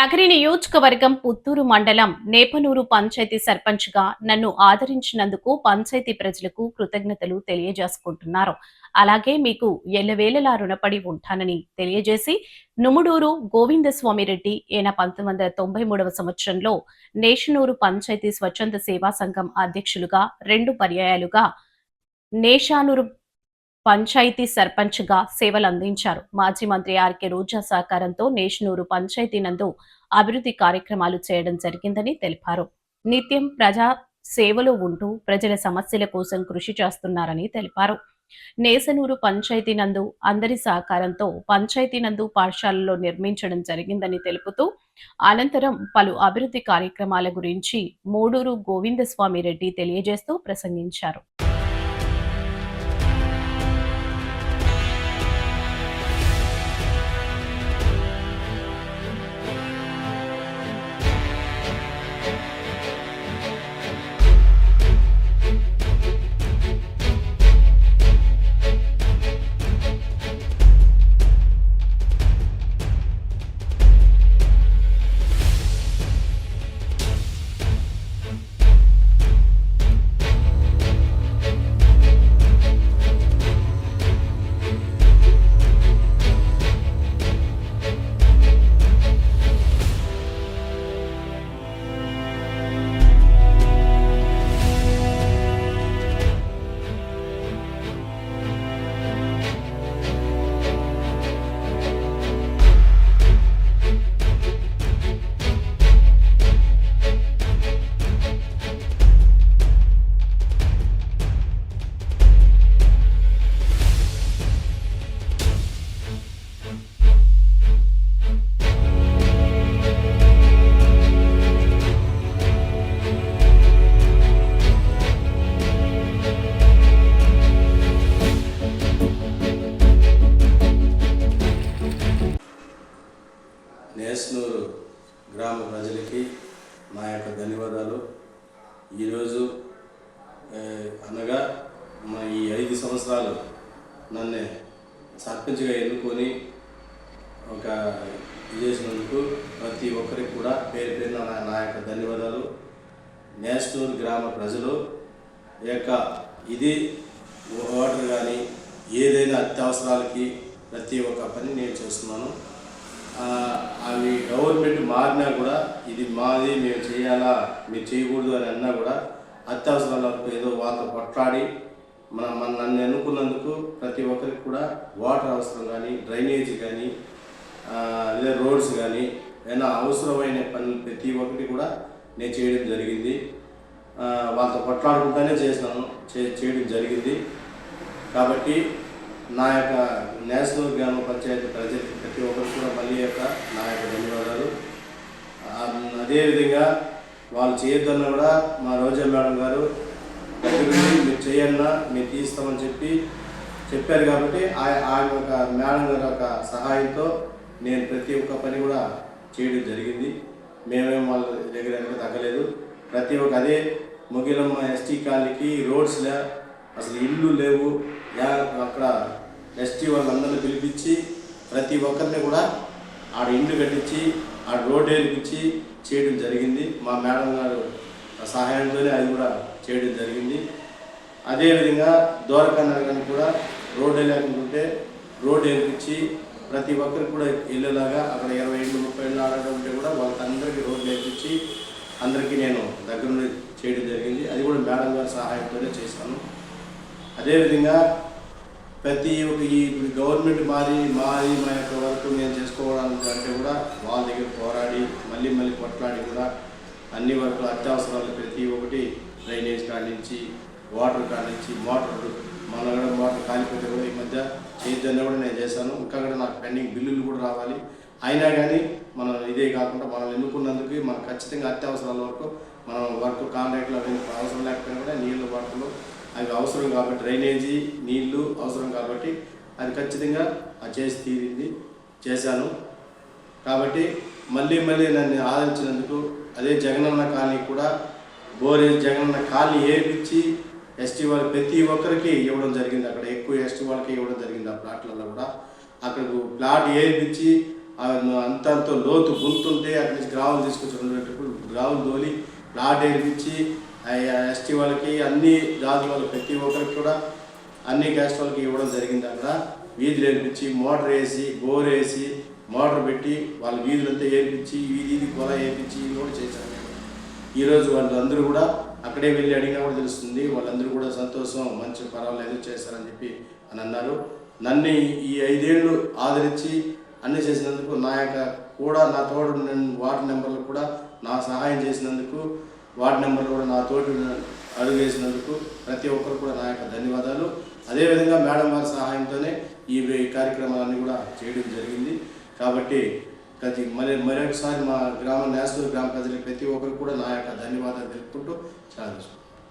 నగరి నియోజకవర్గం పుత్తూరు మండలం నేపనూరు పంచాయతీ సర్పంచ్గా నన్ను ఆదరించినందుకు పంచాయతీ ప్రజలకు కృతజ్ఞతలు తెలియజేసుకుంటున్నారు. అలాగే మీకు ఎల్లవేళలా రుణపడి ఉంటానని తెలియజేసి నుముడూరు గోవిందస్వామిరెడ్డి ఈయన 1993వ సంవత్సరంలో నేషనూరు పంచాయతీ స్వచ్ఛంద సేవా సంఘం అధ్యక్షులుగా 2 పర్యాయాలుగా నేషానూరు పంచాయతీ సర్పంచ్గా సేవలందించారు. మాజీ మంత్రి ఆర్కే రోజా సహకారంతో నేషనూరు పంచాయతీ నందు అభివృద్ధి కార్యక్రమాలు చేయడం జరిగిందని తెలిపారు. నిత్యం ప్రజా సేవలో ఉంటూ ప్రజల సమస్యల కోసం కృషి చేస్తున్నారని తెలిపారు. నేసనూరు పంచాయతీ నందు అందరి సహకారంతో పంచాయతీ నందు పాఠశాలలో నిర్మించడం జరిగిందని తెలుపుతూ అనంతరం పలు అభివృద్ధి కార్యక్రమాల గురించి మూడూరు గోవిందస్వామి రెడ్డి తెలియజేస్తూ ప్రసంగించారు. నేషనూరు గ్రామ ప్రజలకి నా యొక్క ధన్యవాదాలు. ఈరోజు అనగా మన ఈ 5 సంవత్సరాలు నన్ను సర్పంచ్గా ఎన్నుకొని ఒక చేసినందుకు ప్రతి ఒక్కరికి కూడా పేరు పేరున నా యొక్క ధన్యవాదాలు. నేషనూరు గ్రామ ప్రజలు యొక్క ఇది వాటర్ కానీ ఏదైనా అత్యవసరాలకి ప్రతి ఒక్క పని నేను చేస్తున్నాను. అవి గవర్నమెంట్ మారినా కూడా ఇది మాది, మేము చేయాలా, మీరు చేయకూడదు అని అన్నా కూడా అత్యవసరాల వరకు ఏదో వాళ్ళతో కొట్లాడి నన్ను ఎన్నుకున్నందుకు ప్రతి ఒక్కరికి కూడా వాటర్ అవసరం కానీ, డ్రైనేజ్ కానీ, లేదా రోడ్స్ కానీ ఏదైనా అవసరమైన పనులు ప్రతి ఒక్కటి కూడా నేను చేయడం జరిగింది. వాళ్ళతో కొట్లాడుకుంటూనే చేయడం జరిగింది. కాబట్టి నా యొక్క నేషనల్ గ్రామ పంచాయతీ ప్రజలకి ప్రతి ఒక్కరికి కూడా మళ్ళీ నా యొక్క ధన్యవాదాలు. అదేవిధంగా వాళ్ళు చేయొద్దన్నా కూడా మా రోజా మేడం గారు దగ్గర మీరు చేయన్నా మీరు తీస్తామని చెప్పారు. కాబట్టి ఆయన ఒక మేడం గారి యొక్క సహాయంతో నేను ప్రతి ఒక్క పని కూడా చేయడం జరిగింది. మేమేం వాళ్ళ దగ్గర తగ్గలేదు. ప్రతి ఒక్క అదే మొగిలమ్మ ఎస్టీ కాలనీకి రోడ్స్లే అసలు ఇల్లు లేవు. అక్కడ ఎస్టీ వాళ్ళందరినీ పిలిపించి ప్రతి ఒక్కరిని కూడా ఆడ ఇండ్లు కట్టించి ఆడ రోడ్డు వేయించి చేయడం జరిగింది. మా మేడం గారు సహాయంతోనే అది కూడా చేయడం జరిగింది. అదేవిధంగా దూరకన్నరగానికి కూడా రోడ్డు లేకుంటుంటే రోడ్డు వేయించి ప్రతి ఒక్కరికి కూడా ఇల్లులాగా అక్కడ 20 ఏళ్ళు 30 ఏళ్ళు ఆడడం ఉంటే కూడా వాళ్ళందరికీ రోడ్డు వేయించి అందరికీ నేను దగ్గర నుండి చేయడం జరిగింది. అది కూడా మేడం గారి సహాయంతోనే చేశాను. అదేవిధంగా ప్రతి ఒక్క ఈ గవర్నమెంట్ మారి మా యొక్క వరకు నేను చేసుకోవడానికి అంటే కూడా వాళ్ళ దగ్గర పోరాడి మళ్ళీ కొట్లాడి కూడా అన్ని వరకు అత్యవసరాలు ప్రతి ఒక్కటి డ్రైనేజ్ కాడి నుంచి వాటర్ కాడి నుంచి మోటార్లు మన కూడా మోటార్ కాలిపోతే కూడా ఈ మధ్య చేయొద్దన్నా కూడా నేను చేశాను. ఇంకా కూడా నాకు పెండింగ్ బిల్లులు కూడా రావాలి. అయినా కానీ మనం ఇదే కాకుండా మనల్ని ఎన్నుకున్నందుకు మనకు ఖచ్చితంగా అత్యవసరాల వరకు మనం వర్క్ కాంట్రాక్ట్లో అవసరం లేకపోయినా కూడా నీళ్ళు వాటర్లు అవి అవసరం కాబట్టి డ్రైనేజీ నీళ్లు అవసరం కాబట్టి అది ఖచ్చితంగా చేశాను. కాబట్టి మళ్ళీ నన్ను ఆదరించినందుకు అదే జగనన్న కాలనీ కూడా జగనన్న కాలనీ ఏర్పించి ఎస్టీ వాళ్ళకి ప్రతి ఒక్కరికి ఇవ్వడం జరిగింది. అక్కడ ఎక్కువ ఎస్టీ వాళ్ళకి ఇవ్వడం జరిగింది. ఆ ప్లాట్లలో కూడా అక్కడికి ప్లాట్ ఏర్పించి అంతంతో లోతు గుంతుంటే అక్కడి నుంచి గ్రావులు తీసుకొచ్చి 2 గ్రావులు తోలి ప్లాట్ వేయించి ఎస్టీ వాళ్ళకి అన్ని జాతి వాళ్ళకి ప్రతి ఒక్కరికి కూడా అన్ని క్యాస్ట్ వాళ్ళకి ఇవ్వడం జరిగింది. అక్కడ వీధులు వేయించి మోటార్ వేసి బోర్ వేసి మోటార్ పెట్టి వాళ్ళ వీధులంతా వేయించి వీధి కొల వేయించి ఇవి కూడా చేశారు. ఈరోజు వాళ్ళందరూ కూడా అక్కడే వెళ్ళి అడిగినా కూడా తెలుస్తుంది. వాళ్ళందరూ కూడా సంతోషం, మంచి పర్వాలేదు చేశారని చెప్పి అని అన్నారు. నన్ను ఈ 5 ఏళ్ళు ఆదరించి అన్నీ చేసినందుకు నా యొక్క కూడా నా తోడు వార్డు మెంబర్లు కూడా నా సహాయం చేసినందుకు, వార్డు మెంబర్లు కూడా నా తోడు అడుగు వేసినందుకు ప్రతి ఒక్కరు కూడా నా యొక్క ధన్యవాదాలు. అదేవిధంగా మేడం వారి సహాయంతోనే ఈ కార్యక్రమాలన్నీ కూడా చేయడం జరిగింది. కాబట్టి మరొకసారి మా నేషనల్ గ్రామ ప్రజలకు ప్రతి ఒక్కరికి కూడా నా యొక్క ధన్యవాదాలు తెలుపుకుంటూ చాలా